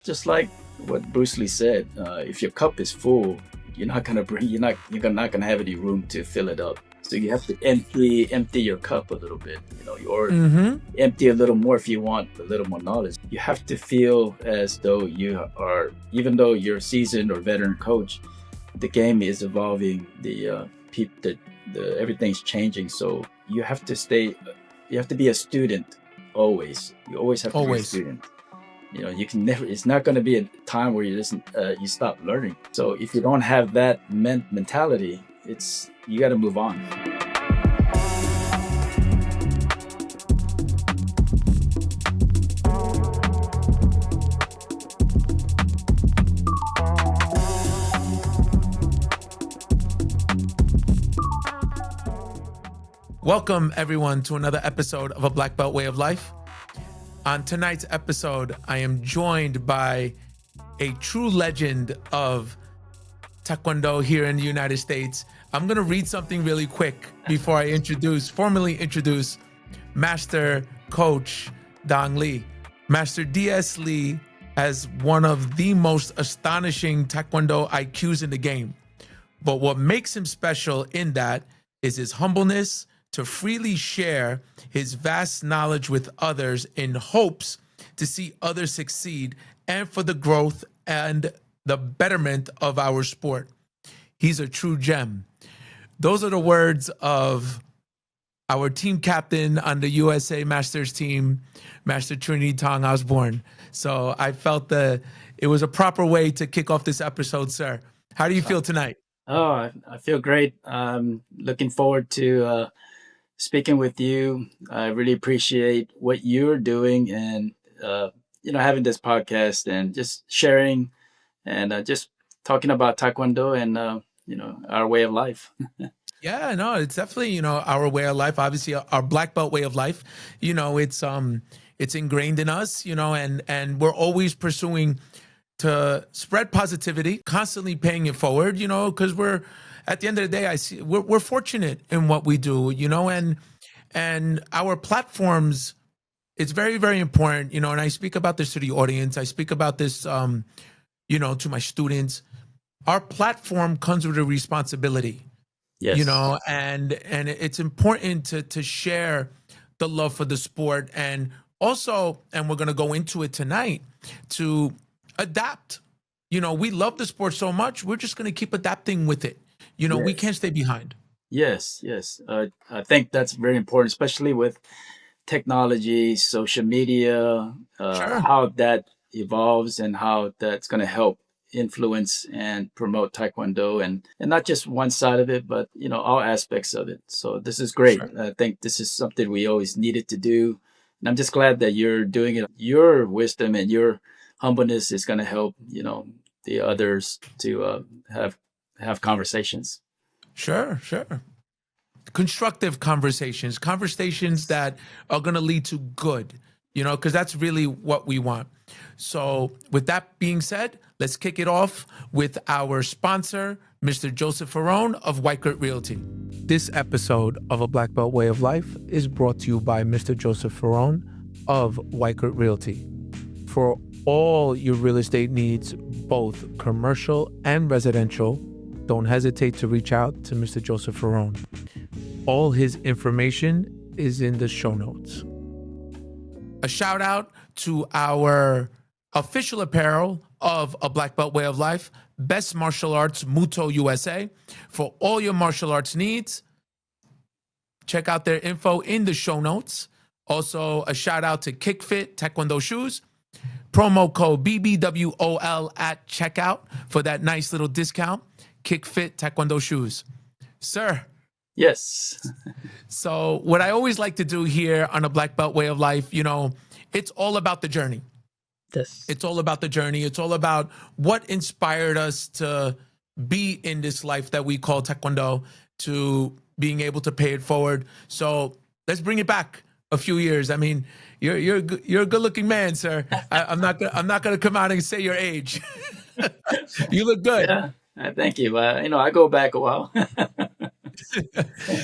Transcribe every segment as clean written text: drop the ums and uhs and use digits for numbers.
Just like what Bruce Lee said, if your cup is full, you're not gonna have any room to fill it up. So you have to empty your cup a little bit, or Mm-hmm. empty a little more if you want a little more knowledge. You have to feel as though you are, even though you're a seasoned or veteran coach, the game is evolving. The everything's changing. So you have to be a student always. You always have to be a Always. student. You can never, it's not going to be a time where you stop learning. So if you don't have that mentality, you got to move on. Welcome, everyone, to another episode of A Black Belt Way of Life. On tonight's episode, I am joined by a true legend of Taekwondo here in the United States. I'm going to read something really quick before I formally introduce Master Coach Chang Lee. Master D.S. Lee has one of the most astonishing Taekwondo IQs in the game. But what makes him special in that is his humbleness to freely share his vast knowledge with others in hopes to see others succeed and for the growth and the betterment of our sport. He's a true gem. Those are the words of our team captain on the USA Masters team, Master Trinity Tong Osborne. So I felt it was a proper way to kick off this episode, sir. How do you feel tonight? Oh, I feel great. I'm looking forward to speaking with you. I really appreciate what you're doing and, having this podcast and just sharing and just talking about Taekwondo and, our way of life. Yeah, no, it's definitely, our way of life, obviously our black belt way of life. It's ingrained in us, and we're always pursuing to spread positivity, constantly paying it forward, because we're at the end of the day, we're fortunate in what we do, and our platforms, it's very, very important, and I speak about this to the audience. I speak about this, to my students. Our platform comes with a responsibility, Yes. and it's important to share the love for the sport, and also, and we're going to go into it tonight, to adapt. We love the sport so much, we're just going to keep adapting with it. We Yes. can't stay behind. Yes. Yes. I think that's very important, especially with technology, social media, Sure. how that evolves and how that's going to help influence and promote Taekwondo and not just one side of it, but all aspects of it. So this is great. Sure. I think this is something we always needed to do, and I'm just glad that you're doing it. Your wisdom and your humbleness is going to help the others to have conversations. Sure. Constructive conversations that are going to lead to good, because that's really what we want. So with that being said, let's kick it off with our sponsor, Mr. Joseph Ferrone of Whitecourt Realty. This episode of A Black Belt Way of Life is brought to you by Mr. Joseph Ferrone of Whitecourt Realty. For all your real estate needs, both commercial and residential, don't hesitate to reach out to Mr. Joseph Ferrone. All his information is in the show notes. A shout out to our official apparel of A Black Belt Way of Life, Best Martial Arts Muto USA. For all your martial arts needs, check out their info in the show notes. Also, a shout out to KickFit Taekwondo Shoes. Promo code BBWOL at checkout for that nice little discount. KickFit Taekwondo Shoes. Sir. Yes. So what I always like to do here on A Black Belt Way of Life, it's all about the journey. Yes. It's all about the journey. It's all about what inspired us to be in this life that we call Taekwondo, to being able to pay it forward. So let's bring it back a few years. I mean, you're a good-looking man, sir. I'm not gonna come out and say your age. You look good. Yeah. Thank you. I go back a while.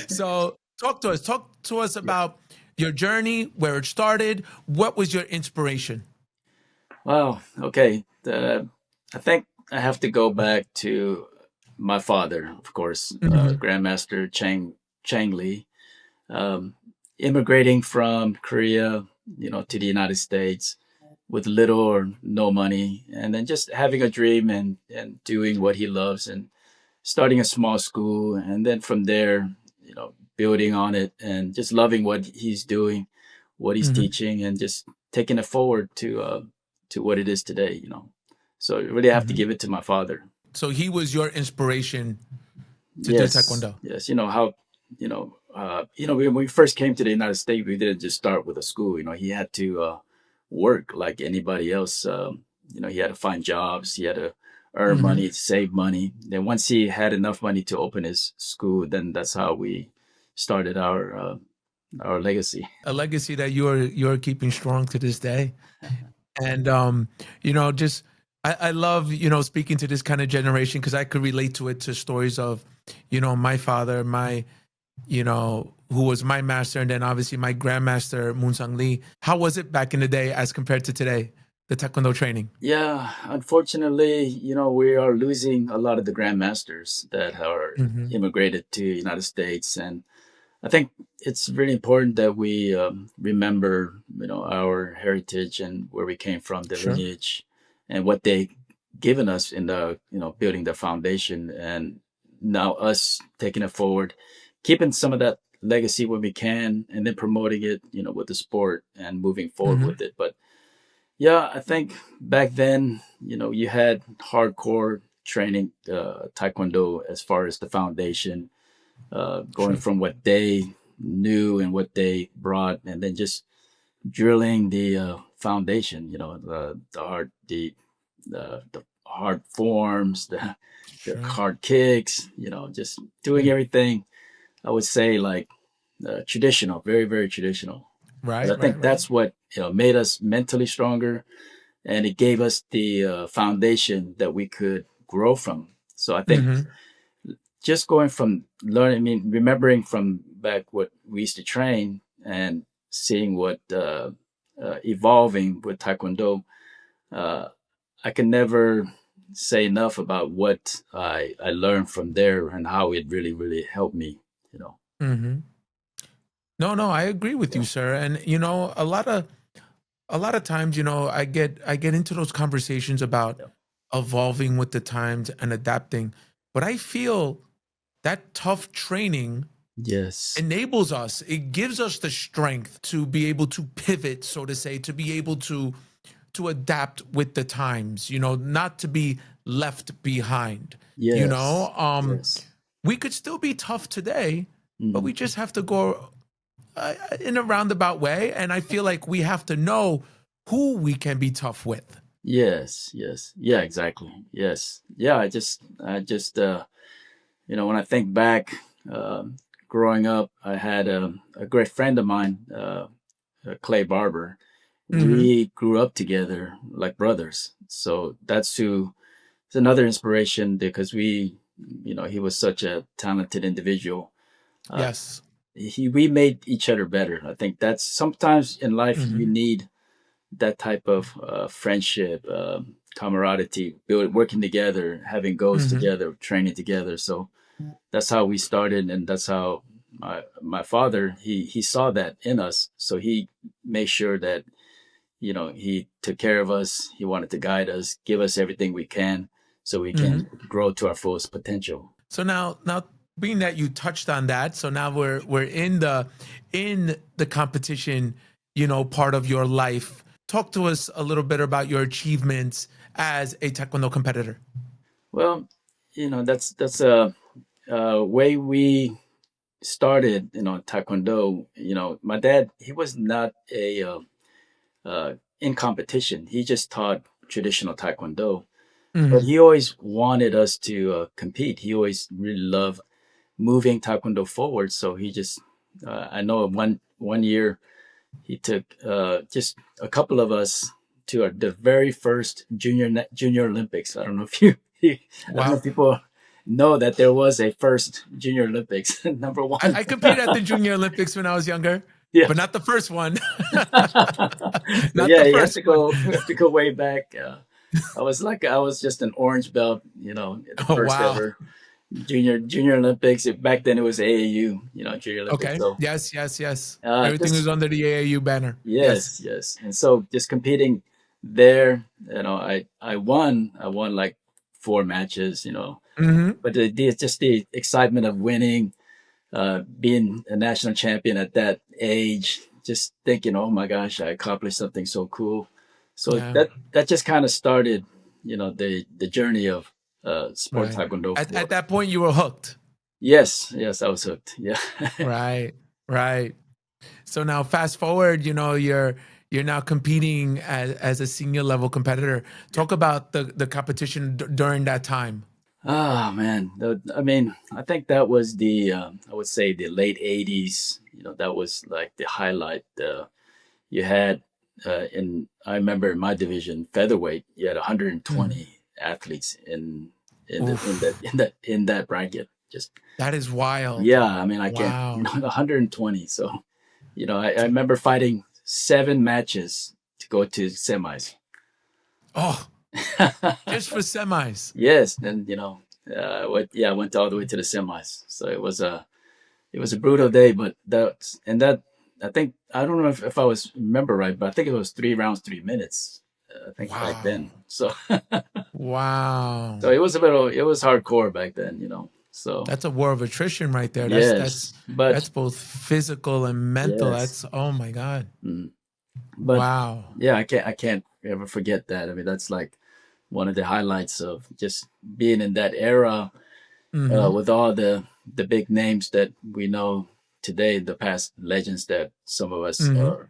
So talk to us about your journey, where it started. What was your inspiration? Wow. Okay. I think I have to go back to my father, of course, Hmm. Grandmaster Chang Lee, um, immigrating from Korea, to the United States with little or no money, and then just having a dream and doing what he loves and starting a small school, and then from there, building on it and just loving what he's doing, what he's Hmm. teaching, and just taking it forward to what it is today. So I really have to Hmm. give it to my father. So he was your inspiration to do Yes, taekwondo. yes. When we first came to the United States, we didn't just start with a school. He had to work like anybody else. He had to find jobs. He had to earn Hmm. money, save money. Then once he had enough money to open his school, then that's how we started our legacy. A legacy that you're keeping strong to this day. And just I love speaking to this kind of generation because I could relate to it, to stories of my father, my who was my master, and then obviously my grandmaster Moonsang Lee. How was it back in the day as compared to today, the taekwondo training? Yeah, unfortunately, we are losing a lot of the grandmasters that are Hmm. immigrated to the United States, and I think it's really important that we remember, our heritage and where we came from, the Sure. lineage, and what they given us in the, building the foundation, and now us taking it forward, keeping some of that legacy when we can, and then promoting it, with the sport and moving forward Hmm. with it. But yeah, I think back then, you had hardcore training, taekwondo as far as the foundation, going Sure. from what they knew and what they brought, and then just drilling the foundation. The hard forms, the Sure. hard kicks. Just doing Yeah. everything. I would say like traditional, very very traditional. But Right. I Right. think Right. that's what made us mentally stronger, and it gave us the foundation that we could grow from. So I think Hmm. just going from learning, I mean, remembering from back what we used to train and seeing what evolving with Taekwondo, uh, I can never say enough about what I learned from there and how it really, really helped me, you know. Hmm. No, no, I agree with Yeah. you, sir. And a lot of times, I get into those conversations about Yeah. evolving with the times and adapting. But I feel that tough training Yes. enables us, it gives us the strength to be able to pivot, so to say, to be able to adapt with the times, not to be left behind. you Yes. know um Yes. we could still be tough today, but we Mhm. just have to go in a roundabout way, and I feel like we have to know who we can be tough with. Yes. Yes. Yeah. Exactly. Yes. Yeah. When I think back, growing up, I had a great friend of mine, Clay Barber. Hmm. We grew up together like brothers. So that's who is another inspiration because he was such a talented individual. Uh, Yes. we made each other better. I think that's sometimes in life you Hmm. need that type of friendship, camaraderie, working together, having goals Hmm. together, training together. So that's how we started, and that's how my father he saw that in us, so he made sure that he took care of us. He wanted to guide us, give us everything we can, so we Hmm. can grow to our fullest potential. So now, being that you touched on that, so now we're in the competition, part of your life. Talk to us a little bit about your achievements as a taekwondo competitor. Well, that's a way we started, taekwondo. My dad, he was not a in competition. He just taught traditional taekwondo, but Hmm. he always wanted us to compete. He always really loved moving taekwondo forward. So he just, I know one year he took just a couple of us to the very first junior Olympics. I don't know if I don't know Wow. if people know that there was a first Junior Olympics. Number I, one. I competed at the Junior Olympics when I was younger. Yeah. but not the first one. But Not yeah, the you have first to one. go. You have to go way back. I was just an orange belt, in the Oh first wow. ever junior Olympics. Back then it was AAU, Junior Olympics. Okay. So Yes, yes, yes. Everything was just under the AAU banner. Yes. yes, yes. And so just competing there, I won like 4 matches. Hmm. But just the excitement of winning, being a national champion at that age, just thinking, oh my gosh, I accomplished something so cool. So Yeah. that just kind of started, the journey of sport Right. taekwondo At for. that point, you were hooked. Yes, yes, I was hooked. Yeah. Right. Right. So now, fast forward. You're now competing as a senior level competitor. Talk about the competition during that time. Oh man, I mean, I think that was I would say the late '80s. That was like the highlight. You had I remember in my division, featherweight, you had Mm. 120 athletes Oof. in that bracket. Just That is wild. yeah, I mean, I can't, Wow. 120. So I remember fighting 7 matches to go to semis. Oh, just for semis. Yes, and I went all the way to the semis. So it was a brutal day, but that I think I don't know if I was remember right, but I think it was 3 rounds, 3 minutes. I think back Wow. then. So Wow. so it was hardcore back then. So That's a war of attrition right there. yes, but That's both physical and mental. yes, That's oh my God. mm, but Wow. yeah, I can't ever forget that. I mean, that's like one of the highlights of just being in that era, Mm-hmm. with all the big names that we know today, the past legends that some of us Mm-hmm. are,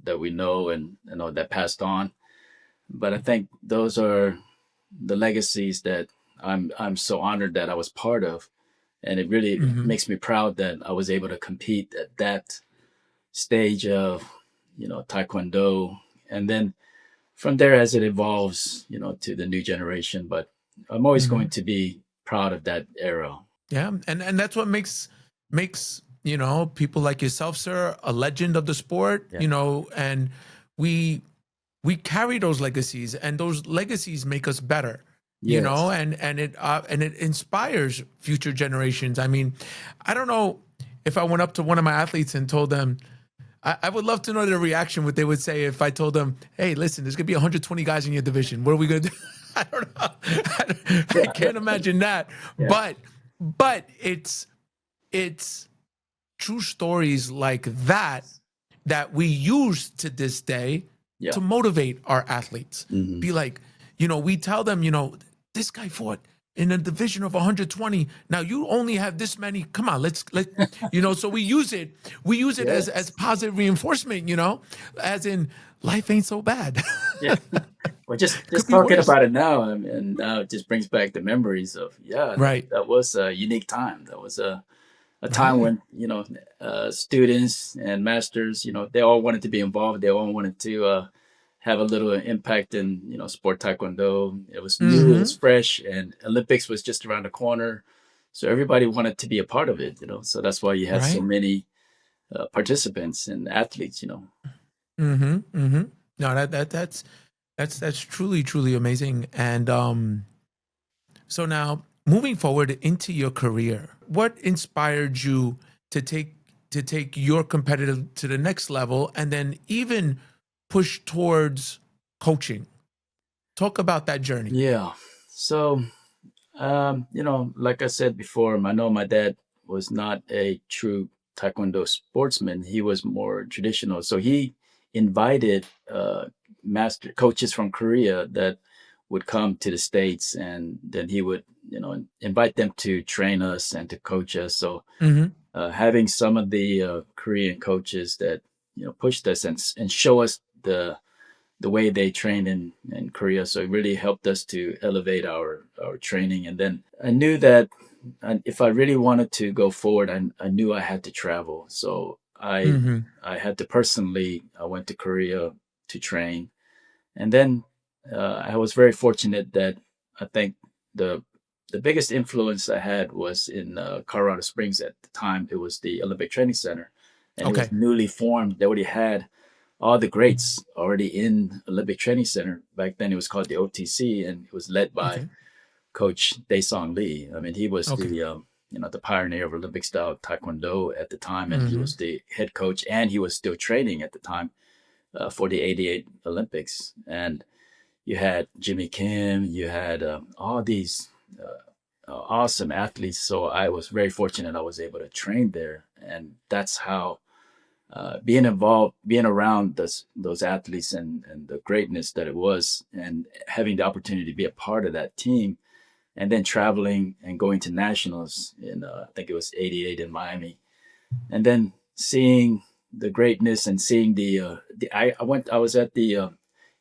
that we know and that passed on. But I think those are the legacies that I'm so honored that I was part of, and it really Mm-hmm. makes me proud that I was able to compete at that stage of Taekwondo, and then from there as it evolves, to the new generation. But I'm always Mm-hmm. going to be proud of that era. Yeah. And that's what makes, people like yourself, sir, a legend of the sport, Yeah. and we we carry those legacies, and those legacies make us better, Yes. and it inspires future generations. I mean, I don't know if I went up to one of my athletes and told them, I would love to know their reaction, what they would say if I told them, hey, listen, there's gonna be 120 guys in your division, what are we gonna do? I don't know. I Yeah. can't imagine that. Yeah. But it's true stories like that that we use to this day Yeah. to motivate our athletes. Hmm. Be like, we tell them, this guy fought in a division of 120. Now you only have this many. Come on, so we use it. We use it as Yes. positive reinforcement, as in life ain't so bad. Yeah. Well, just Could just be talking worse. about it now, and now it just brings back the memories of, yeah, Right. that was a unique time. That was a time Right. when students and masters, they all wanted to be involved. They all wanted to have a little impact in sport taekwondo. It was new, it was Mm-hmm. fresh, and Olympics was just around the corner. So everybody wanted to be a part of it. So that's why you had so Right. many participants and athletes. Mm-hmm. Mm-hmm. No, that's truly, truly amazing. And so now, moving forward into your career, what inspired you to take your competitive to the next level, and then even push towards coaching? Talk about that journey. Yeah. So, like I said before, I know my dad was not a true Taekwondo sportsman. He was more traditional. So he invited master coaches from Korea that would come to the States, and then he would, invite them to train us and to coach us. So Mm-hmm. having some of the Korean coaches that, pushed us and show us the way they trained in Korea. So it really helped us to elevate our training. And then I knew that if I really wanted to go forward, I knew I had to travel. So Mm-hmm. I had to personally, I went to Korea to train. And then I was very fortunate that I think the the biggest influence I had was in Colorado Springs at the time. It was the Olympic Training Center, and it was Okay. newly formed. They already had all the greats already in Olympic Training Center. Back then, it was called the OTC, and it was led by Okay. Coach Daesung Lee. I mean, he was Okay. the pioneer of Olympic style Taekwondo at the time, and he Mm-hmm. was the head coach, and he was still training at the time for the '88 Olympics. And you had Jimmy Kim, you had all these awesome athletes. So I was very fortunate I was able to train there, and that's how being involved, being around those athletes and the greatness that it was, and having the opportunity to be a part of that team, and then traveling and going to nationals in I think it was '88 in Miami, and then seeing the greatness and seeing I was at the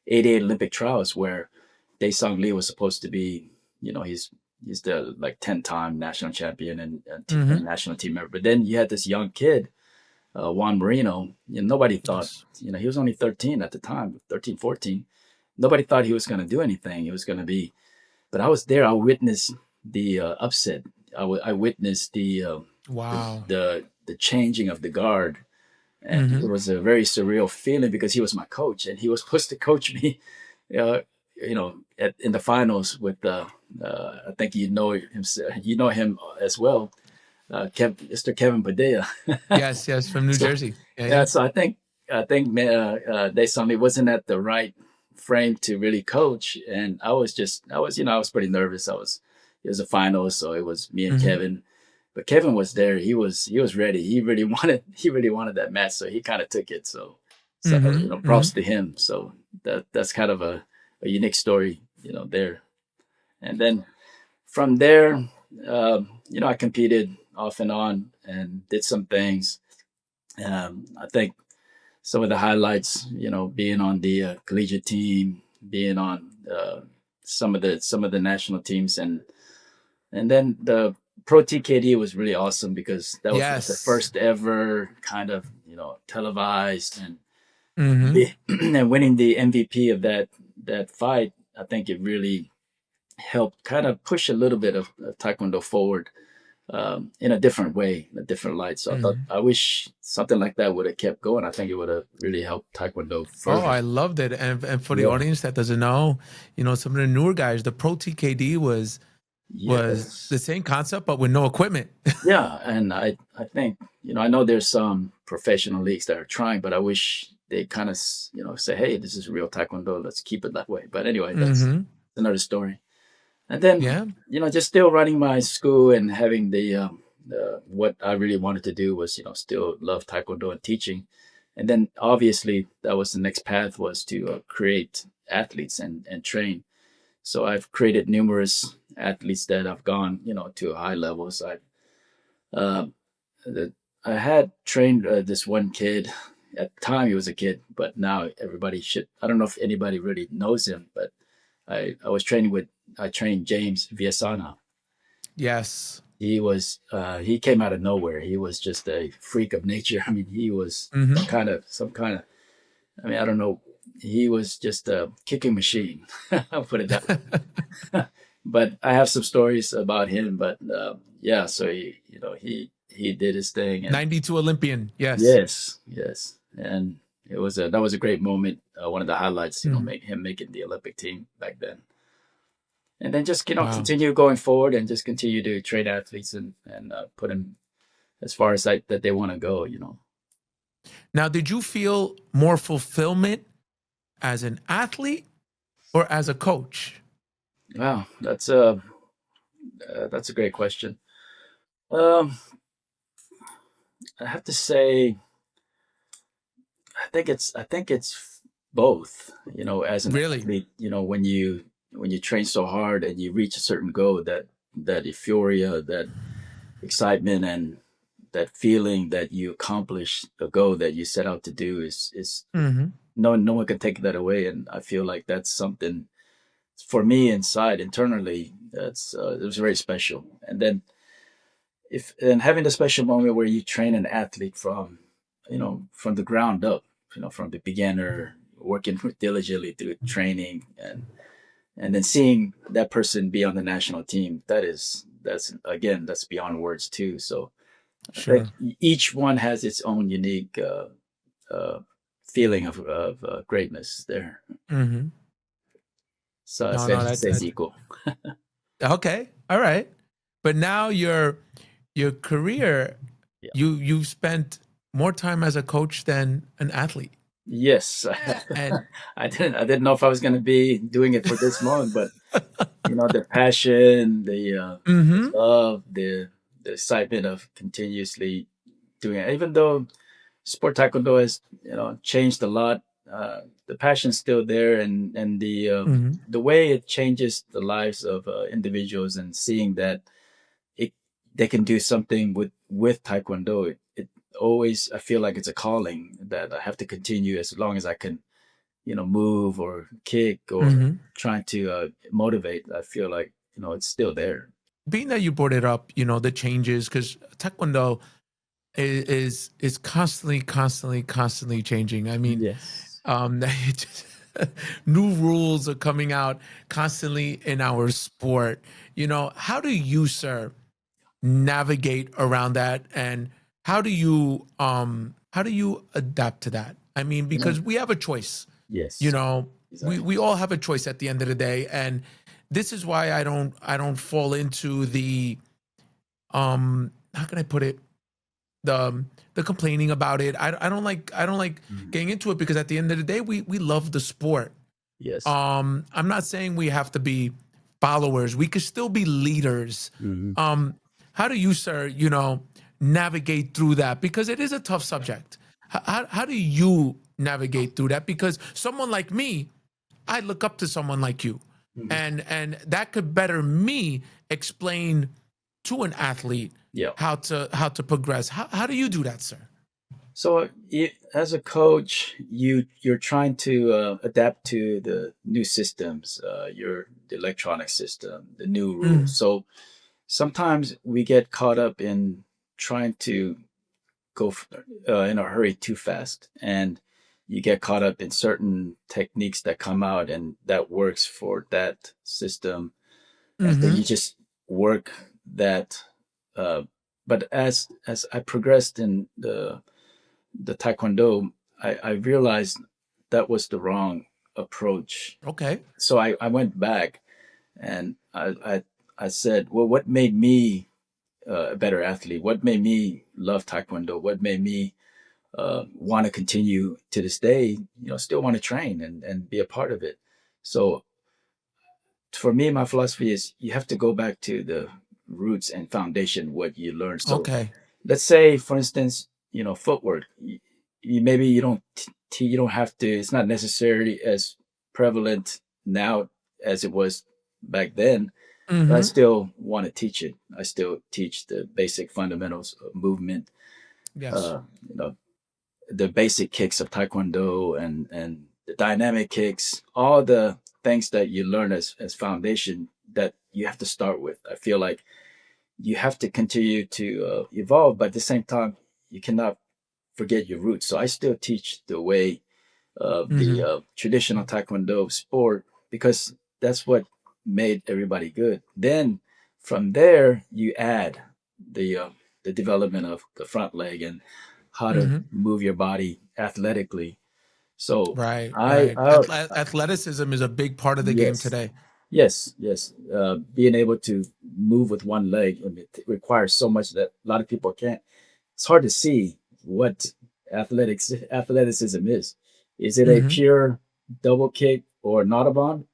'88 Olympic trials where Daesung Lee was supposed to be, he's the like 10-time national champion and Mm-hmm. national team member. But then you had this young kid, Juan Marino. Nobody thought, Yes. he was only 13 at the time, 13, 14. Nobody thought he was going to do anything. He was going to be, but I was there. I witnessed the upset. I witnessed Wow. the changing of the guard, and it Mm-hmm. was a very surreal feeling because he was my coach and he was supposed to coach me, uh, in the finals with I think you know him as well, Mr. Kevin Padilla. Yes. Yes. From New So Jersey. Yeah. yeah, Yeah. so I think they suddenly wasn't at the right frame to really coach, and I was pretty nervous. It was a final, so it was me and Mm-hmm. Kevin, but Kevin was there. He was ready. He really wanted that match, so he kind of took it. So Mm-hmm. props Mm-hmm. to him. So that's kind of a unique story, there. And then from there, I competed off and on and did some things. I think some of the highlights, being on the collegiate team, being on some of the national teams, and then the Pro TKD was really awesome because that was like the Yes. first ever kind of televised, and Mm-hmm. and winning the MVP of that fight. I think it really helped kind of push a little bit of Taekwondo forward in a different way, in a different light. So Mm-hmm. I wish something like that would have kept going. I think it would have really helped Taekwondo Oh, further. I loved it. And for the Yeah. audience that doesn't know, some of the newer guys, the Pro TKD was Yes. the same concept but with no equipment. Yeah, and I think I know there's some professional leagues that are trying, but I wish they kind of say, hey, this is real Taekwondo. Let's keep it that way. But anyway, that's Mm-hmm. another story. And then Yeah. just still running my school and having what I really wanted to do was still love Taekwondo and teaching. And then obviously that was the next path, was to create athletes and train. So I've created numerous athletes that have gone to high levels. Uh, the, I had trained this one kid. At the time he was a kid, but now everybody should. I don't know if anybody really knows him, but I trained James Viasana. Yes. He came out of nowhere. He was just a freak of nature. I mean, he was Mm-hmm. some kind of, I mean, I don't know. He was just a kicking machine. I'll put it that way. But I have some stories about him. But yeah, so he did his thing, and 92 Olympian. Yes. yes, yes, and that was a great moment. One of the highlights, Mm. make him making the Olympic team back then, and then just Wow. continue going forward and just continue to train athletes and put them as far as that they want to go. Now, did you feel more fulfillment as an athlete or as a coach? Wow, that's a great question. Um, I have to say, I think it's both. As an Really? athlete, when you train so hard and you reach a certain goal, that euphoria, that excitement, and that feeling that you accomplish the goal that you set out to do is Mm-hmm. no one can take that away. And I feel like that's something for me inside internally, that's it was very special. And then if and having the special moment where you train an athlete from the ground up, from the beginner, working diligently through training, and then seeing that person be on the national team, that's beyond words too. So I think Sure. each one has its own unique uh, feeling of greatness there. Hmm. So I No, say no, say it's that's equal. okay. All right. But now your career, Yeah. you've spent more time as a coach than an athlete. Yes, And I didn't know if I was going to be doing it for this long, but the passion, the hmm love, the excitement of continuously doing it. Even though sport taekwondo has changed a lot, the passion's still there, and hmm the way it changes the lives of individuals, and seeing that it they can do something with taekwondo. It always, I feel like it's a calling that I have to continue as long as I can, move or kick or hmm trying to motivate. I feel like it's still there. being that you brought it up, the changes, because Taekwondo is constantly, constantly, constantly changing. I mean, Yes. it just, new rules are coming out constantly in our sport. How do you, sir, navigate around that, and how do you adapt to that? I mean, You know. because we have a choice. you Yes. know we Exactly. all have a choice at the end of the day, and this is why I don't fall into the how can I put it, the complaining about it. I don't like Mhm. getting into it, because at the end of the day, we love the sport. Yes. I'm not saying we have to be followers. We could still be leaders. Hmm. Um, how do you, sir, navigate through that? Because it is a tough subject. How do you navigate through that? Because someone like me, I look up to someone like you, Hmm. and that could better me explain to an athlete Yeah. how to progress. How do you do that, sir? So as a coach, you're trying to adapt to the new systems, the electronic system, the new rules. Mm, So sometimes we get caught up in trying to in a hurry too fast, and you get caught up in certain techniques that come out and that works for that system, and then mm-hmm, you just work that. Uh, but as I progressed in the taekwondo, I realized that was the wrong approach. okay. So I went back, and I said, well, what made me a better athlete? What made me love taekwondo? What made me want to continue to this day? Still want to train and be a part of it. So for me, my philosophy is you have to go back to the roots and foundation, what you learned. So Okay. let's say, for instance, footwork. Maybe you don't have to. It's not necessarily as prevalent now as it was back then, but I Mm-hmm. still want to teach it. I still teach the basic fundamentals of movement. Yes. Uh, you know, the basic kicks of taekwondo and the dynamic kicks, all the things that you learn as foundation that you have to start with. I feel like you have to continue to evolve, but at the same time, you cannot forget your roots. So I still teach the way of the Mm-hmm. traditional taekwondo sport because that's what made everybody good. Then from there, you add the development of the front leg and how to Mm-hmm. move your body athletically. So Right, I, right. I Athleticism is a big part of the game yes, today. yes. Being able to move with one leg, I mean, it requires so much that a lot of people can't. It's hard to see what athleticism is. Is it a Mm-hmm. pure double kick or Nautobahn,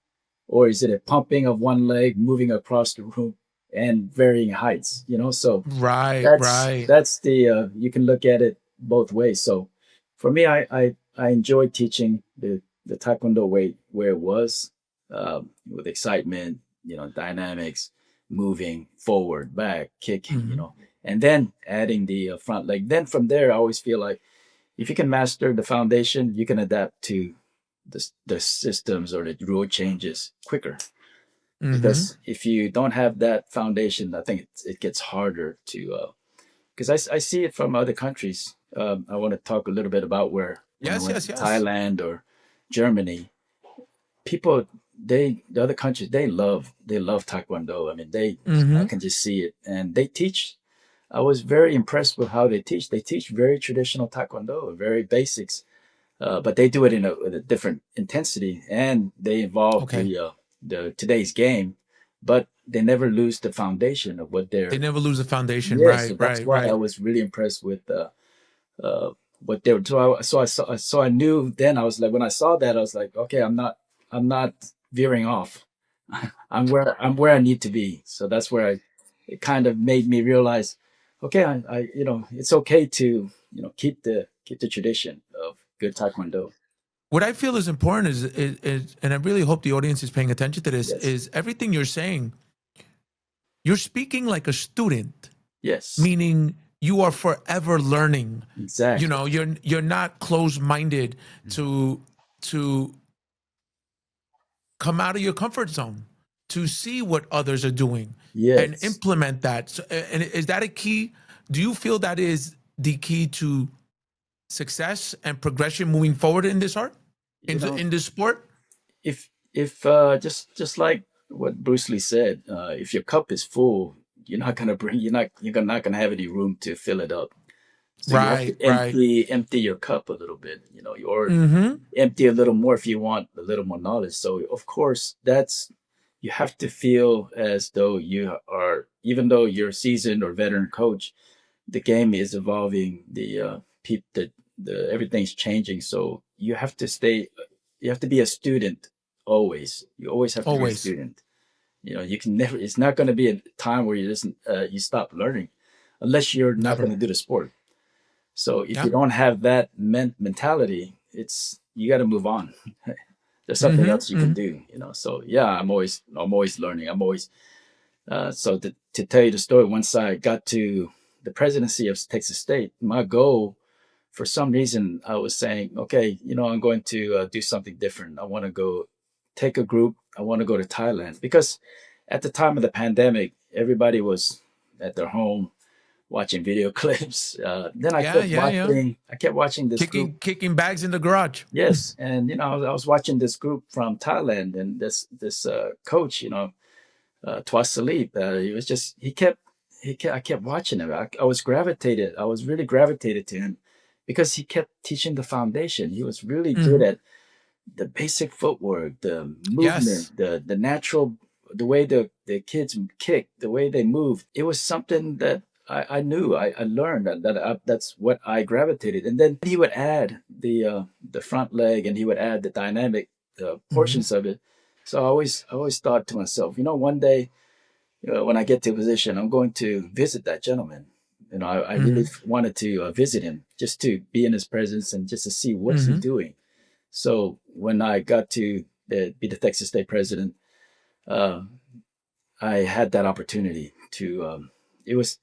or is it a pumping of one leg, moving across the room, and varying heights? So Right, that's right. that's the you can look at it both ways. So for me, I enjoy teaching the Taekwondo way where it was, with excitement, dynamics, moving forward, back, kicking, Mm-hmm. and then adding the front leg. Then from there, I always feel like if you can master the foundation, you can adapt to the systems or the rule changes quicker. Mm-hmm. Because if you don't have that foundation, I think it gets harder to. Because I see it from other countries. I want to talk a little bit about where when I Yes, went yes, to yes. Thailand or Germany, people the other countries they love Taekwondo. I mean I Mm-hmm. can just see it, and they teach. I was very impressed with how they teach. They teach very traditional Taekwondo, very basics, but they do it in a different intensity, and they involve Okay. the today's game, but they never lose the foundation of what They they're. never lose the foundation. Yeah, so Right, that's right, why I right. was really impressed with uh, what they were. So I knew then. I was like, when I saw that, I was like, okay, I'm not veering off. I'm where I need to be. So that's where I. It kind of made me realize, okay, it's okay to keep the tradition of good taekwondo. What I feel is important is, and I really hope the audience is paying attention to this, Yes, is everything you're saying, you're speaking like a student, yes, meaning you are forever learning. You exactly. know, you're not closed-minded to to come out of your comfort zone, to see what others are doing and Yes, implement that. So, and is that a key? Do you feel that is the key to success and progression moving forward in this art, you know, in this sport? if just like what Bruce Lee said, if your cup is full, you're not gonna have any room to fill it up. So you have to Right, right. empty your cup a little bit, or Mm-hmm. empty a little more if you want a little more knowledge. So of course that's you have to feel as though you are, even though you're a seasoned or veteran coach, the game is evolving. The everything's changing. So you have to be a student always. You always have to be a Always. student. You can never. It's not going to be a time where you stop learning, unless you're not Never. going to do the sport. So if Yeah. you don't have that mentality, it's you got to move on. There's something Mm-hmm. else you can Mm-hmm. do. So yeah, I'm always learning. I'm always so to tell you the story. Once I got to the presidency of Texas State, my goal, for some reason, I was saying, okay, I'm going to do something different. I want to go take a group. I want to go to Thailand because at the time of the pandemic, everybody was at their home watching video clips. Then Yeah, yeah, yeah. I kept watching this group. Kicking bags in the garage. Yes, and I was watching this group from Thailand, and this coach, Twas Salib, he was just I kept watching him. I was really gravitated to him because he kept teaching the foundation. He was really good Mm-hmm. at the basic footwork, the Yes. movement, the natural, the way the kids kick, the way they move. It was something that I knew. I learned that's what I gravitated. And then he would add the front leg, and he would add the dynamic Mm-hmm. portions of it. So I always thought to myself, one day, when I get to a position, I'm going to visit that gentleman. I really Mm-hmm. wanted to visit him, just to be in his presence and just to see what's he Mm-hmm. doing. So when I got to be the Texas State president, uh, I had that opportunity to. It's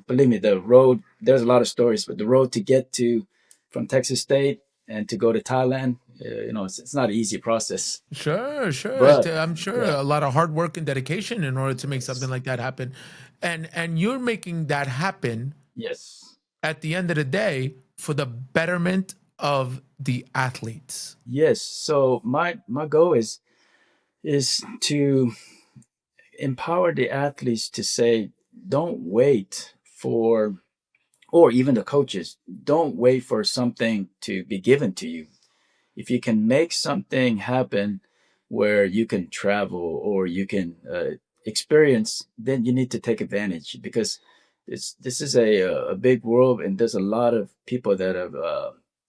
believe me, the road. There's a lot of stories, but the road to get to from Texas State and to go to Thailand, it's not an easy process. Sure, sure. But I'm sure yeah, a lot of hard work and dedication in order to make something yes, like that happen. And you're making that happen yes, at the end of the day for the betterment of the athletes. yes. So my goal is to empower the athletes to say, don't wait for, or even the coaches, don't wait for something to be given to you. If you can make something happen where you can travel or you can experience, then you need to take advantage because this is a big world, and there's a lot of people that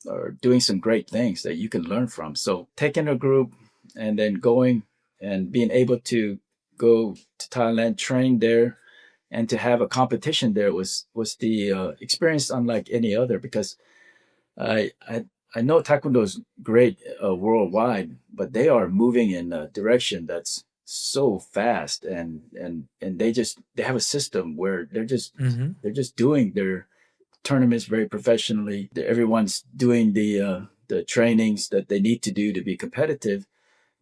are doing some great things that you can learn from. So taking a group and then going and being able to go to Thailand, train there, and to have a competition there was the experience unlike any other because I I I know Taekwondo is great worldwide, but they are moving in a direction that's so fast, and they have a system where Mm-hmm. they're just doing their tournaments very professionally. Everyone's doing the trainings that they need to do to be competitive.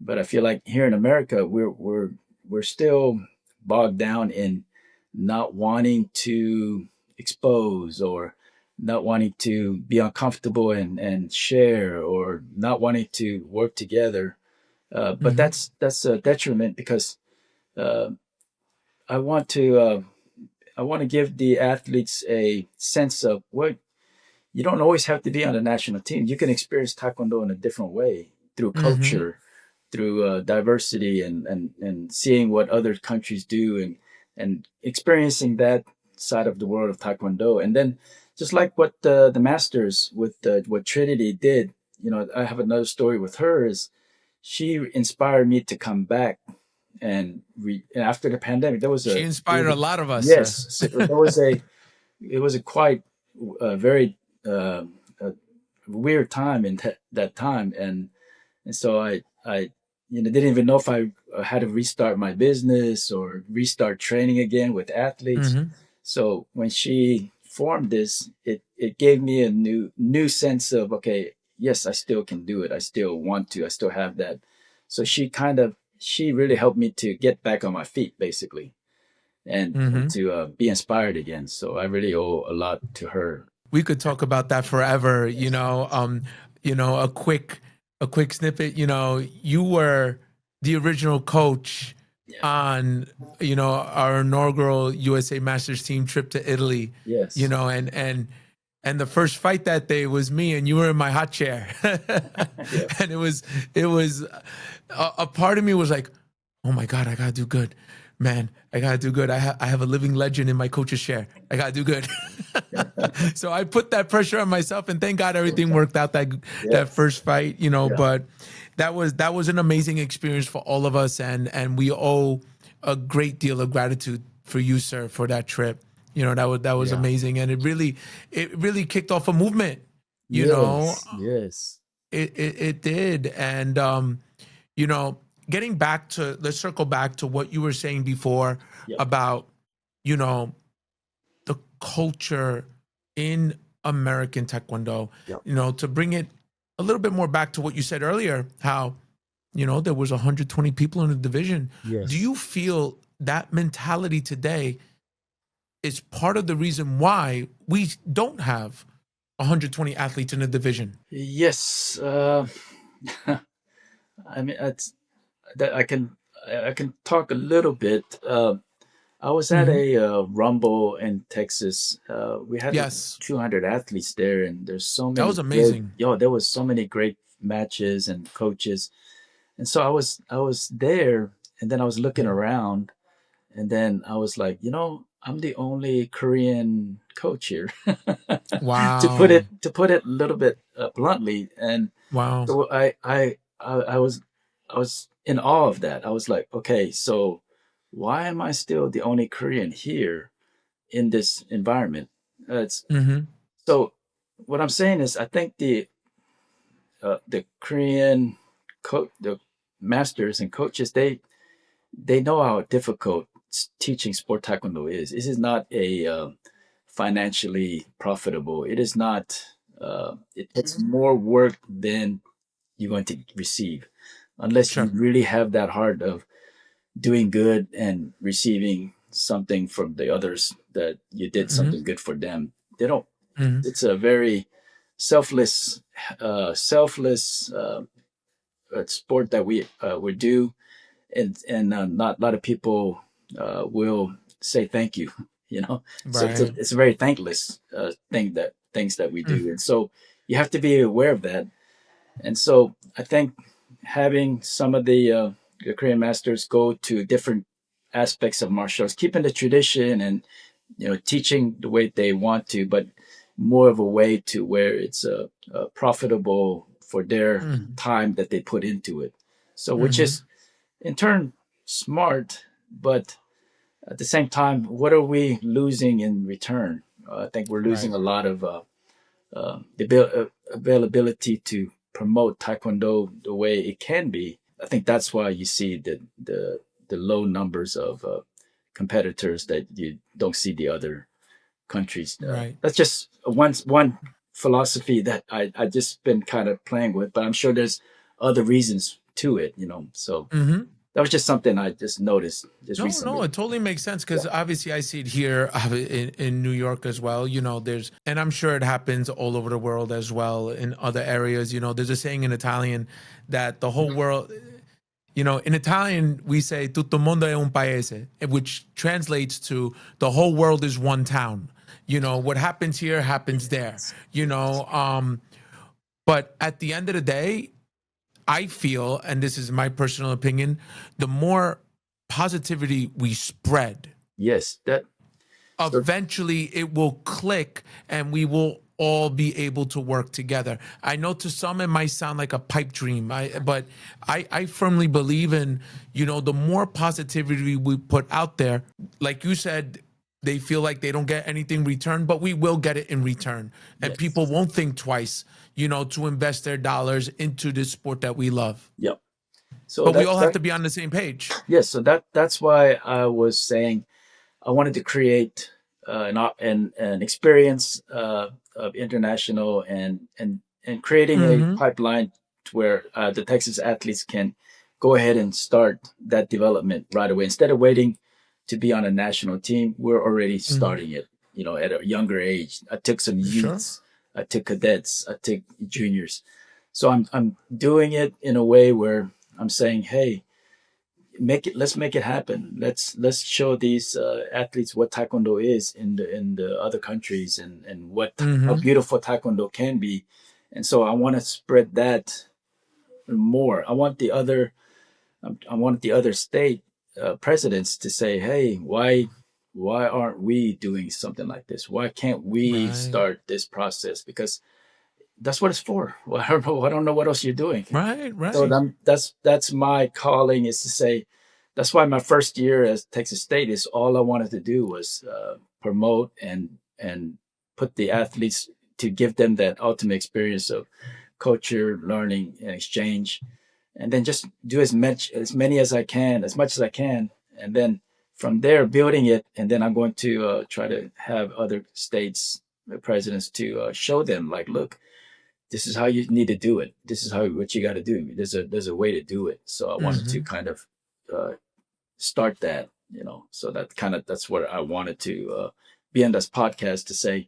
But I feel like here in America, we're still bogged down in not wanting to expose or not wanting to be uncomfortable and share or not wanting to work together. But Mm-hmm. that's a detriment because uh, I want to. I want to give the athletes a sense of what you don't always have to be on the national team. You can experience Taekwondo in a different way through Mm-hmm. culture, through diversity, and seeing what other countries do, and experiencing that side of the world of Taekwondo. And then just like what the masters with what Trinity did, I have another story with her. Is she inspired me to come back and after the pandemic, She it inspired was a a lot of us. yes, so it was a quite very uh, weird time in that time, and so I didn't even know if I had to restart my business or restart training again with athletes. Mm-hmm. So when she formed this, it gave me a new sense of, okay, yes, I still can do it. I still want to. I still have that. So she really helped me to get back on my feet, basically, and Mm-hmm. to be inspired again. So I really owe a lot to her. We could talk about that forever. A quick snippet. You were the original coach Yeah. on our inaugural USA Masters team trip to Italy. Yes. And the first fight that day was me, and you were in my hot chair. Yeah. And it was a part of me was like, oh my god, I gotta do good, man. I gotta do good. I have a living legend in my coach's chair. I gotta do good. So I put that pressure on myself, and thank God everything worked out Yeah. that first fight. Yeah. But that was an amazing experience for all of us, and we owe a great deal of gratitude for you, sir, for that trip. That was Yeah. amazing, and it really kicked off a movement. You know, Yes. Yes. it did, and you know, let's circle back to what you were saying before Yep. about you know the culture in American Taekwondo. Yep. To bring it a little bit more back to what you said earlier, how there was 120 people in the division. Do Yes. you feel that mentality today is part of the reason why we don't have 120 athletes in the division? Yes. I mean, that I can talk a little bit. I was at Hmm. a Rumble in Texas. We had like Yes, 200 athletes there, and there's so that many was great. amazing. There was so many great matches and coaches, and so I was there, and then I was looking Mhm. around, and then I was like, I'm the only Korean coach here, Wow. to put it a little bit bluntly, and Wow. so I was in awe of that. I was like, okay, so why am I still the only Korean here in this environment? It's Hmm. so what I'm saying is, I think the Korean the masters and coaches, they know how difficult teaching sport taekwondo is. This is not a financially profitable. It is not. It's more work than you're going to receive, unless you Sure. really have that heart of doing good and receiving something from the others, that you did Hmm. something good for them. They don't. Hmm. It's a very selfless sport that we do, and not a lot of people will say thank you. So Right. it's a very thankless things that we do, and so you have to be aware of that. And so I think having some of the Korean masters go to different aspects of martial arts, keeping the tradition and teaching the way they want to, but more of a way to where it's profitable for their Mm-hmm. time that they put into it. So, which Hmm. is in turn smart, but at the same time, what are we losing in return? I think we're Right. losing a lot of the availability to promote Taekwondo the way it can be. I think that's why you see the low numbers of competitors that you don't see the other countries. Right. That's just one philosophy that I just been kind of playing with, but I'm sure there's other reasons to it. So Hmm. that was just something I just noticed just No, no, recently. it totally makes sense Yeah. because obviously I see it here in New York as well. And I'm sure it happens all over the world as well in other areas. There's a saying in Italian that the whole world, In Italian, we say tutto mondo è un paese, which translates to the whole world is one town. What happens here happens there, Yes. you know. But at the end of the day, I feel, and this is my personal opinion, the more positivity we spread, Yes. That. So eventually it will click and we will all be able to work together. I know to some it might sound like a pipe dream, but I firmly believe in, the more positivity we put out there, like you said, they feel like they don't get anything returned, but we will get it in return. And people yes. won't think twice, to invest their dollars into this sport that we love. Yep. So But we that all have that to be on the same page. yes. So that's why I was saying I wanted to create an experience of international and creating a Mm-hmm. pipeline to where the Texas athletes can go ahead and start that development right away instead of waiting to be on a national team. We're already Mm-hmm. starting it, at a younger age. I took some Sure. youths, I took cadets, I took juniors. So I'm doing it in a way where I'm saying, hey, let's make it happen. Let's show these athletes what taekwondo is in the other countries and what how Mm-hmm. beautiful taekwondo can be. And so I want to spread that more. I want the other state presidents to say, hey, why aren't we doing something like this? Why can't we Right. start this process? Because that's what it's for. Well, I don't know what else you're doing. Right. So Right. that's my calling, is to say, that's why my first year as Texas State is all I wanted to do was promote and put the athletes, to give them that ultimate experience of culture, learning, and exchange, and then just do as many as much as I can, and then from there building it, and then I'm going to try to have other states presidents to show them, like, look, this is how you need to do it. This is what you got to do. There's a way to do it. So I wanted to Mm-hmm. kind of uh, start that, So that's what I wanted to be on this podcast, to say,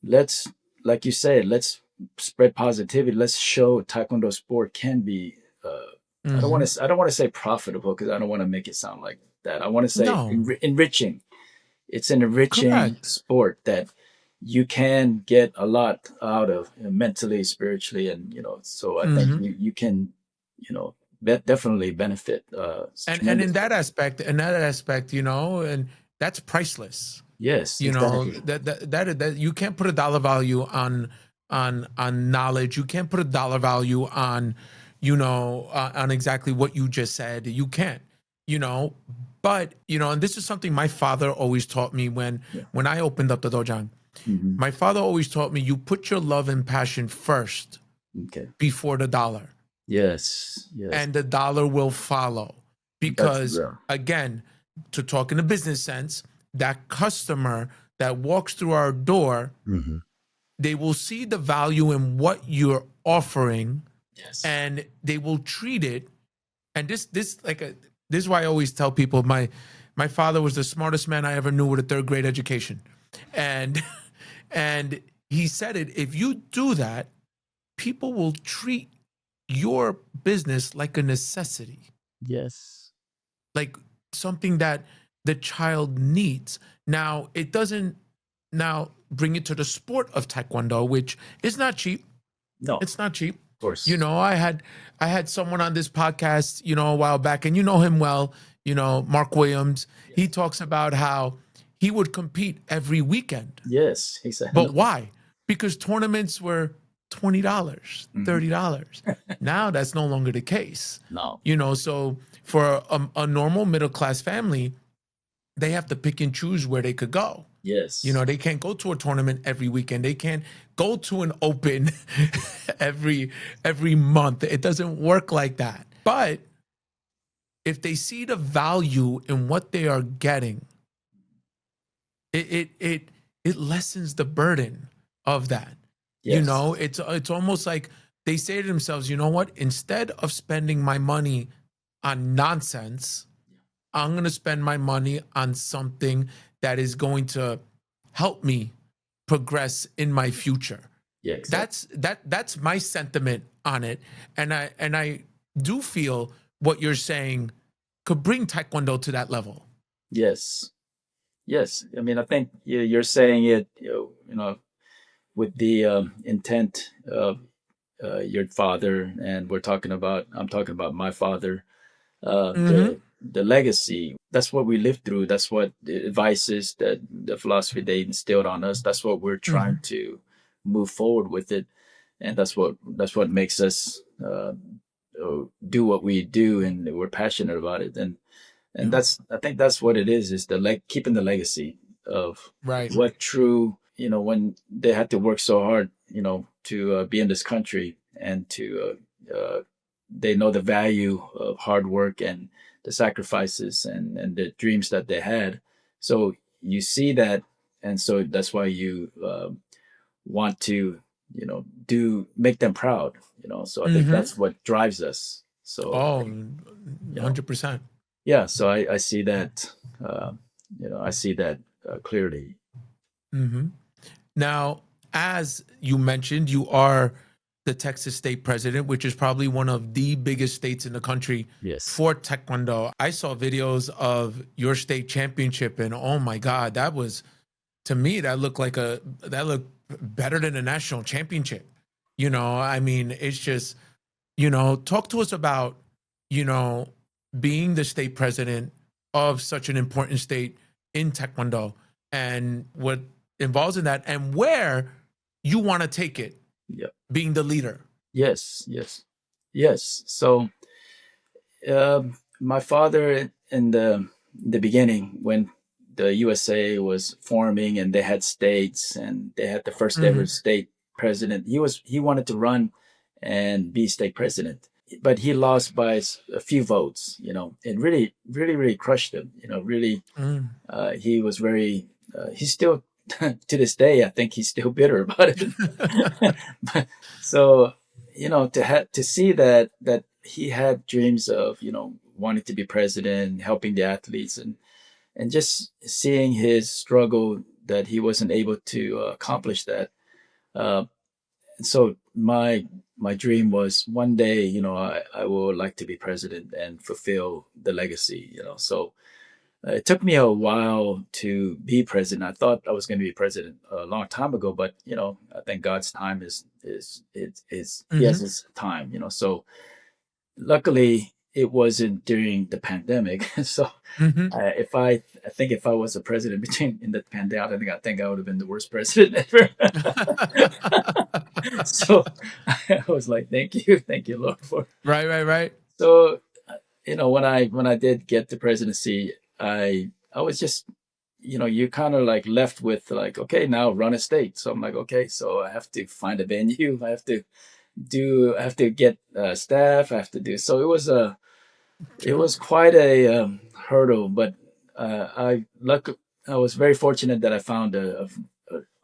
let's, like you said, let's spread positivity. Let's show Taekwondo sport can be. Mm-hmm. I don't want to say profitable, because I don't want to make it sound like that. I want to say No. enriching. It's an enriching Correct. sport that you can get a lot out of, mentally, spiritually, and so I think Mm-hmm. you can, definitely benefit And tremendously. in that aspect, and that's priceless. Yes, exactly. That you can't put a dollar value on knowledge. You can't put a dollar value on exactly what you just said. You can't, you know. But and this is something my father always taught me Yeah. when I opened up the dojang. Hmm. My father always taught me, you put your love and passion first Okay. before the dollar, Yes. Yes. and the dollar will follow. That's Because real. again, to talk in a business sense, that customer that walks through our door, Hmm. they will see the value in what you're offering, Yes. and they will treat it. And this is why I always tell people, my father was the smartest man I ever knew with a third grade education. And and he said it, if you do that, people will treat your business like a necessity, Yes. like something that the child needs. Now, it doesn't now bring it to the sport of taekwondo, which is not cheap. No, of It's not cheap. course. I had someone on this podcast, a while back, and you know him well, Mark Williams. He Yes. talks about how he would compete every weekend. Yes. He said But no. why? Because tournaments were $20, Hmm. $30. Now that's no longer the case. No. So for a normal middle class family, they have to pick and choose where they could go. Yes. They can't go to a tournament every weekend. They can't go to an open every month. It doesn't work like that. But if they see the value in what they are getting, it lessens the burden of that. Yes. It's almost like they say to themselves, you know what? Instead of spending my money on nonsense, I'm going to spend my money on something that is going to help me progress in my future. Yeah. Exactly. That's my sentiment on it. And I do feel what you're saying could bring Taekwondo to that level. Yes, yes. I mean, I think you're saying it, with the intent of your father, and I'm talking about my father, Mm-hmm. the legacy. That's what we lived through. That's what the advice is, that the philosophy they instilled on us. That's what we're trying Mm-hmm. to move forward with it, and that's what makes us do what we do, and we're passionate about it. And Yeah. I think that's what it is the keeping the legacy of Right. what true, when they had to work so hard, to be in this country, and to they know the value of hard work and the sacrifices, and the dreams that they had. So you see that, and so that's why you want to, do make them proud. So I think Mm-hmm. that's what drives us. So Oh, you know 100%. yeah, so I see that, uh, I see that clearly. Mm-hmm. Now, as you mentioned, you are the Texas state president, which is probably one of the biggest states in the country Yes. for Taekwondo. I saw videos of your state championship, and oh my God, that was, to me, that looked better than a national championship. I mean, it's just, talk to us about, you know, being the state president of such an important state in Taekwondo and what involves in that and where you want to take it, Yep. being the leader. Yes. Yes. Yes. So my father, in the beginning, when the USA was forming and they had states and they had the first ever Mm-hmm. state president, he wanted to run and be state president, but he lost by a few votes. It really, really, really crushed him. Really, Mm. he was very. He's still to this day. I think he's still bitter about it. But, so to see that he had dreams of wanting to be president, helping the athletes, and just seeing his struggle that he wasn't able to accomplish that. Uh, so my dream was one day, I would like to be president and fulfill the legacy. So it took me a while to be president. I thought I was going to be president a long time ago, but I think God's time is He has Mm-hmm. His time. So luckily it wasn't during the pandemic. So Mm-hmm. I think if I was a president between in the pandemic, I think I would have been the worst president ever. So I was like, thank you, Lord, for. Right, right, right. So when I did get the presidency, I was just, you kind of like left with like, okay, now run a state. So I'm like, okay, so I have to find a venue. I have to get staff. I have to do. So it Sure. was quite a hurdle, but I was very fortunate that I found a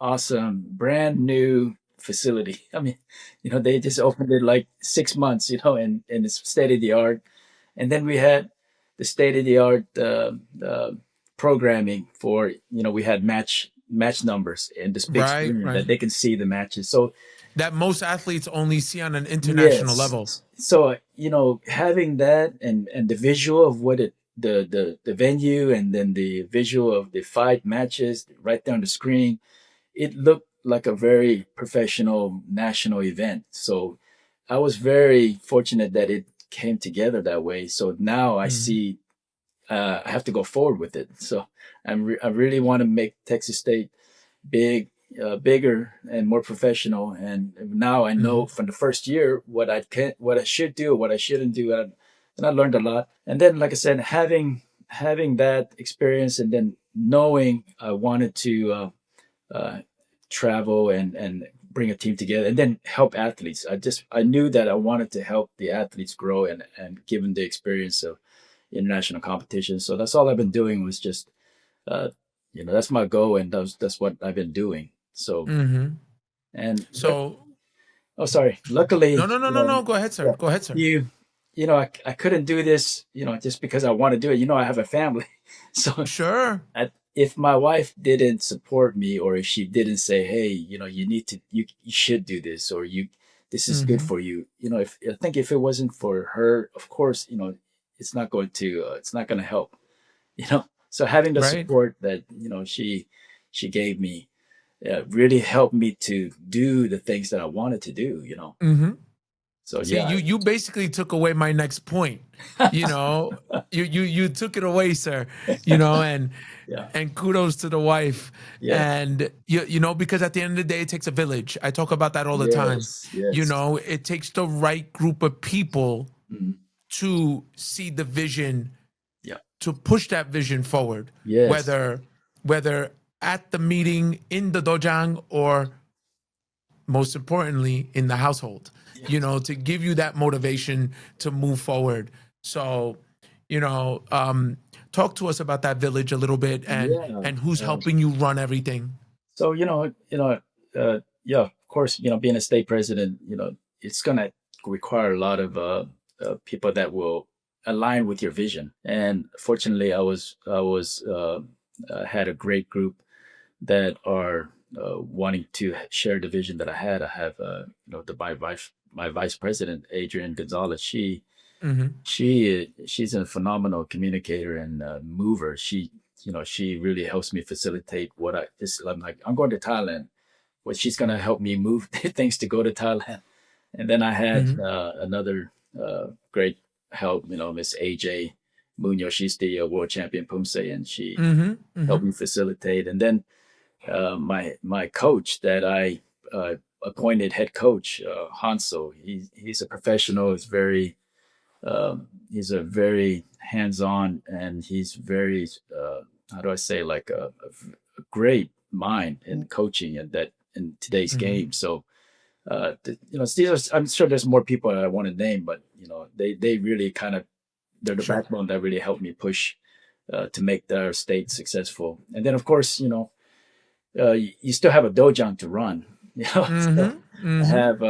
awesome brand new facility. I mean, they just opened it like 6 months, and it's state of the art. And then we had the state of the art programming for, we had match numbers and this big Right, screen right. that they can see the matches. So That most athletes only see on an international level. yes. So, having that, and the visual of what the venue, and then the visual of the fight matches right there on the screen, it looked like a very professional national event. So I was very fortunate that it came together that way. So now I Mhm. see I have to go forward with it. So I really want to make Texas State bigger and more professional. And now I know Mhm. from the first year what I should do, what I shouldn't do, and I learned a lot. And then, like I said, having that experience, and then knowing I wanted to uh, travel and bring a team together, and then help athletes. I knew that I wanted to help the athletes grow, and give them the experience of international competition. So that's all I've been doing, was just uh, that's my goal, and that's what I've been doing. So, Mhm. and So, oh, sorry. Luckily, no, no, no, no, no. Go ahead, sir. yeah, Go ahead, sir. I couldn't do this, just because I want to do it. I have a family. So Sure. if my wife didn't support me, or if she didn't say, hey, you should do this, or this is good Mm-hmm. for you. If I think if it wasn't for her, of course, it's not going to help. So having the Right. support that she gave me really helped me to do the things that I wanted to do. Mm-hmm. So See, yeah. you basically took away my next point. You know, you took it away, sir. And Yeah. kudos to the wife. Yeah. And because at the end of the day, it takes a village. I talk about that all the time. Yes. Yes. It takes the right group of people Mhm. to see the vision, Yeah. to push that vision forward, Yes. whether at the meeting in the dojang or most importantly in the household, Yes. to give you that motivation to move forward. So, you know, um, talk to us about that village a little bit, and Yeah. who's helping you run everything. So yeah, of course, being a state president, it's gonna require a lot of people that will align with your vision. And fortunately, I had a great group that are wanting to share the vision that I had. I have, my vice president, Adrian Gonzalez. Mm-hmm. She's a phenomenal communicator and mover. She really helps me facilitate what I just. I'm like, I'm going to Thailand. Well, she's gonna help me move things to go to Thailand. And then I had Mm-hmm. another great help, Miss AJ Munoz. She's the world champion Pumse, and she Mm-hmm. Mm-hmm. helped me facilitate. And then my coach that I appointed head coach, Hanso. He's a professional. He's a very hands-on, and he's very how do I say, like a great mind in coaching and that in today's Mm-hmm. game. So I'm sure there's more people that I want to name, but they really kind of, they're the Sure. backbone that really helped me push to make their state successful. And then of course, you still have a dojang to run. So Mm-hmm. I Mm-hmm. have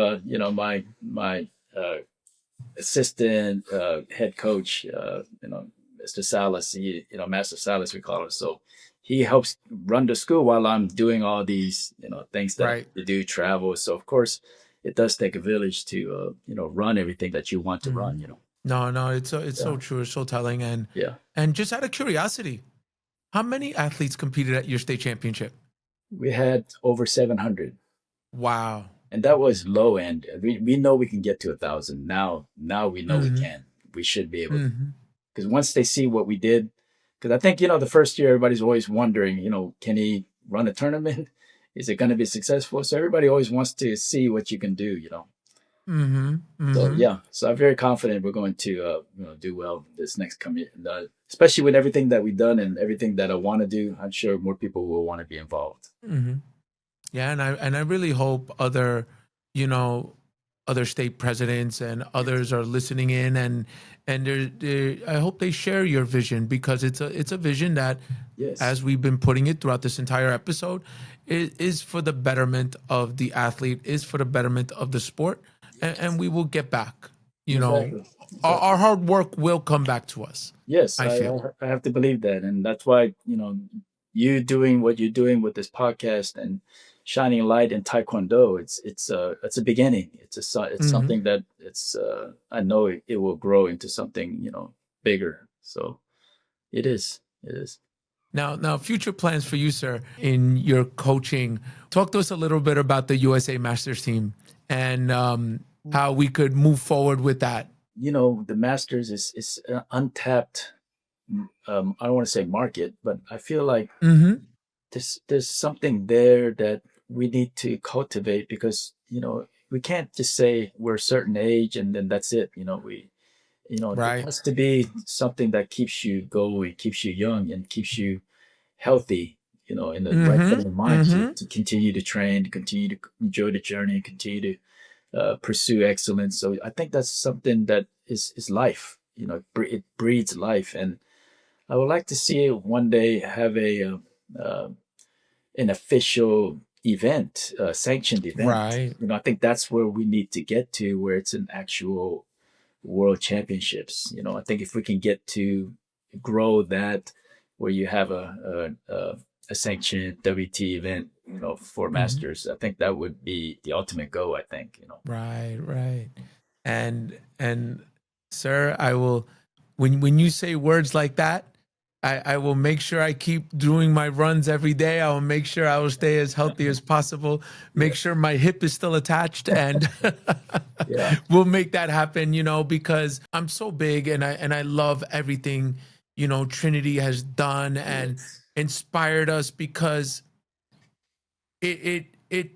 my assistant head coach, Mr. Salas, Master Salas, we call it. So he helps run the school while I'm doing all these, things that I Right. have to do, travel. So of course, it does take a village to, run everything that you want to Mm-hmm. run. No, no, it's Yeah. so true. It's so telling. And Yeah. just out of curiosity, how many athletes competed at your state championship? We had over 700. Wow. And that was low end. We know we can get to 1,000 now. We know we Mm-hmm. can. We should be able to, Mm-hmm. because once they see what we did, because I think the first year everybody's always wondering, can he run a tournament? Is it going to be successful? So everybody always wants to see what you can do. Mm-hmm. So Mm-hmm. yeah, so I'm very confident we're going to do well this next coming, especially with everything that we've done and everything that I want to do. I'm sure more people will want to be involved. Mm-hmm. Yeah, and I really hope you know, other state presidents and Yes. others are listening in, and I hope they share your vision, because it's a vision that, Yes. as we've been putting it throughout this entire episode, is for the betterment of the athlete, is for the betterment of the sport, and we will get back. You know, Exactly. our Exactly. hard work will come back to us. Yes, I feel. I have to believe that, and that's why you doing what you're doing with this podcast and shining light in Taekwondo. It's a beginning. It's Mm-hmm. something that I know it will grow into something bigger. So it is. It is. Now, future plans for you, sir, in your coaching. Talk to us a little bit about the USA Masters team, and how we could move forward with that. The Masters is an untapped. I don't want to say market, but I feel like Mm-hmm. there's something there that we need to cultivate, because we can't just say we're a certain age and then that's it. It Right. has to be something that keeps you going, keeps you young, and keeps you healthy, in the right frame Mm-hmm. of mind to, Mm-hmm. to continue to train, to continue to enjoy the journey, continue to pursue excellence. So I think that's something that is life. It breeds life, and I would like to see it one day have uh, an official event, a sanctioned event. Right. I think that's where we need to get to, where it's an actual world championships. I think if we can get to grow that, where you have a a sanctioned WT event, for Mhm. masters. I think that would be the ultimate goal. I think, Right, right. And sir, I will when you say words like that, I will make sure I keep doing my runs every day. I will make sure I will stay as healthy as possible. Yeah, Make sure my hip is still attached and yeah, we'll make that happen, because I'm so big and I love everything, Trinity has done and yes, inspired us because it it it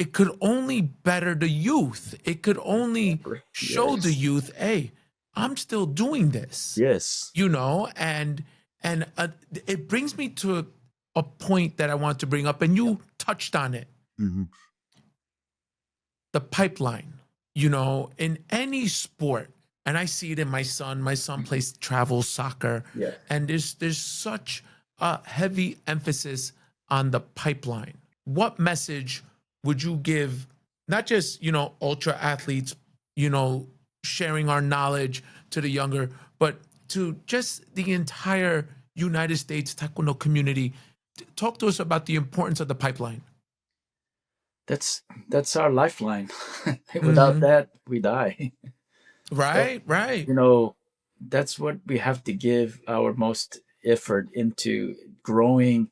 it could only better the youth. It could only exactly. show the Yes, youth, hey, I'm still doing this, yes. and it brings me to a point that I want to bring up, and Yeah. you touched on it, Hmm. the pipeline, in any sport, and I see it in my son. My son plays travel soccer, Yeah. and there's such a heavy emphasis on the pipeline. What message would you give, not just, ultra athletes, you know, sharing our knowledge to the younger, but to just the entire United States Taekwondo community? Talk to us about the importance of the pipeline. That's our lifeline. Without Mm-hmm. that, we die. So, Right, right. you know, that's what we have to give our most effort into growing,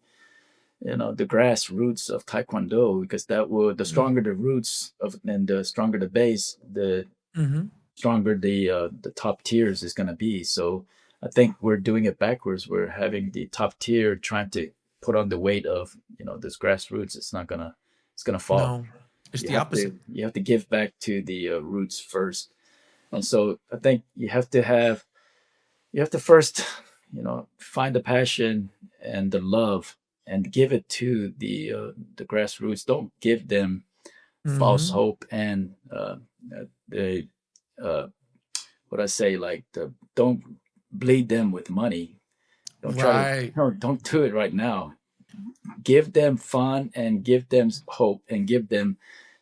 the grassroots of Taekwondo, because the stronger the roots and the stronger the base, the Mm-hmm. stronger the top tiers is going to be. So I think we're doing it backwards. We're having the top tier trying to put on the weight of, this grassroots. It's gonna fall. No, it's You the have opposite. to give back to the roots first. And so I think you have to first, find the passion and the love and give it to the grassroots. Don't give them false Mm-hmm. hope and the uh, what I say, like, don't bleed them with money. Don't try to Right. don't do it right now. Give them fun and give them hope and give them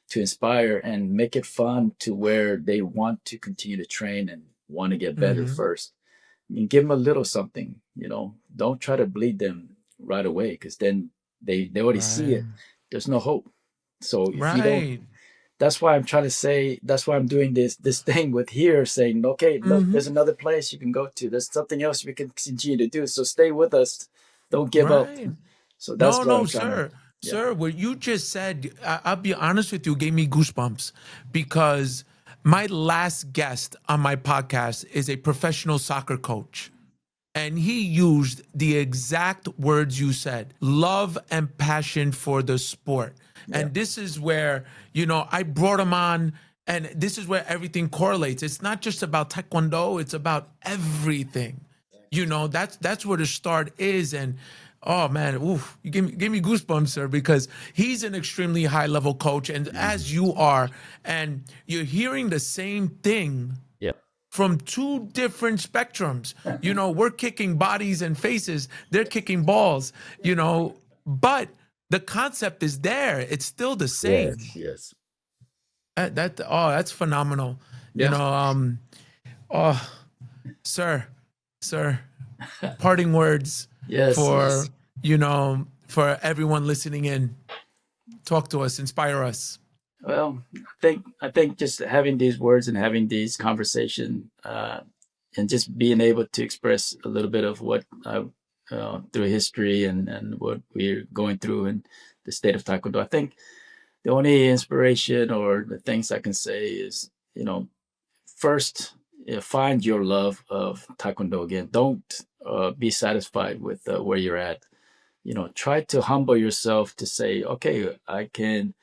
to inspire and make it fun to where they want to continue to train and want to get better Mm-hmm. first. I mean, give them a little something. Don't try to bleed them right away because then they already see Right. it. There's no hope. So if you don't, Right. that's why I'm trying to say. That's why I'm doing this thing with here, saying, okay, look, Mm-hmm. there's another place you can go to. There's something else we can continue to do. So stay with us. Don't give up. Right. So that's No, what no, I'm trying to. sir. Yeah. Sir, what you just said, I'll be honest with you, gave me goosebumps because my last guest on my podcast is a professional soccer coach. And he used the exact words you said, love and passion for the sport. Yeah. And this is where, I brought him on, and this is where everything correlates. It's not just about Taekwondo, it's about everything. That's where the start is. And oh man, oof, you give me goosebumps, sir, because he's an extremely high level coach, and Mhm. as you are, and you're hearing the same thing Yeah. from two different spectrums. We're kicking bodies and faces, they're kicking balls, but the concept is there. It's still the same. Yes. Yes. That's phenomenal. You Yeah. know, oh, sir, sir, parting words Yes. for Yes. for everyone listening in. Talk to us, inspire us. Well, I think just having these words and having these conversation and just being able to express a little bit of what I through history and what we're going through in the state of Taekwondo. I think the only inspiration or the things I can say is, first, find your love of Taekwondo again. Don't be satisfied with where you're at. Try to humble yourself to say, okay, I can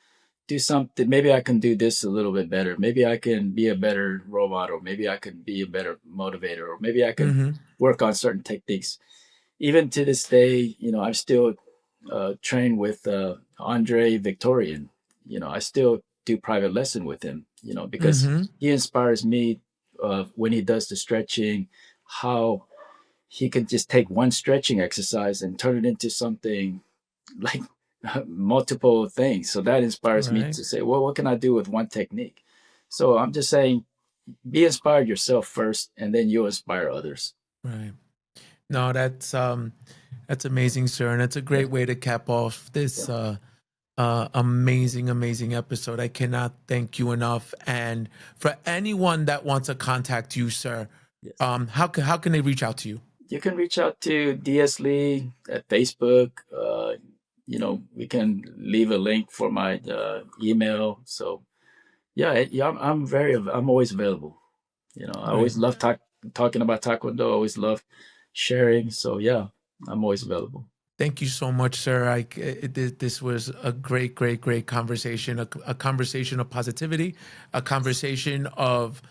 do something. Maybe I can do this a little bit better. Maybe I can be a better role model. Maybe I can be a better motivator, or maybe I can Mm-hmm. work on certain techniques. Even to this day, I'm still train with Andre Victorian. I still do private lesson with him. Because Mm-hmm. he inspires me when he does the stretching, how he could just take one stretching exercise and turn it into something like multiple things. So that inspires me Right. to say, well, what can I do with one technique? So I'm just saying, be inspired yourself first, and then you'll inspire others. Right. No, that's That's amazing, sir. And it's a great way to cap off this amazing episode. I cannot thank you enough. And for anyone that wants to contact you, sir, Yes. how can they reach out to you? You can reach out to DS Lee at Facebook. We can leave a link for my email. So I'm always available. I always love talking about Taekwondo. I always love sharing. So yeah, I'm always available. Thank you so much, sir. This was a great conversation, a conversation of positivity, a conversation of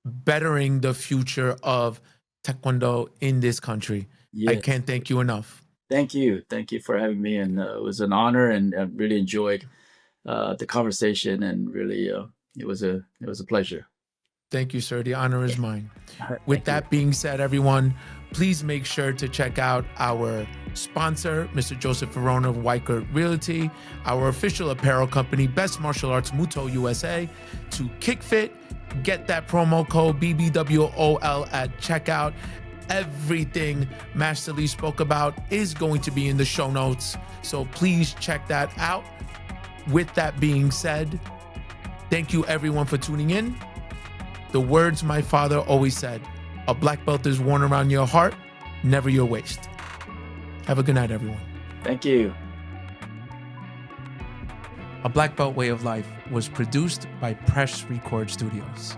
bettering the future of Taekwondo in this country. Yes. I can't thank you enough. Thank you for having me, and it was an honor, and I really enjoyed the conversation, and really it was a pleasure. Thank you, sir. The honor is mine. With that being said, everyone, please make sure to check out our sponsor, Mr. Joseph Verona of Weicker Realty, our official apparel company, Best Martial Arts Muto USA, to KickFit. Get that promo code BBWOL at checkout. Everything Master Lee spoke about is going to be in the show notes, so please check that out. With that being said, thank you everyone for tuning in. The words my father always said, a black belt is worn around your heart, never your waist. Have a good night, everyone. Thank you. A Black Belt Way of Life was produced by Press Record Studios.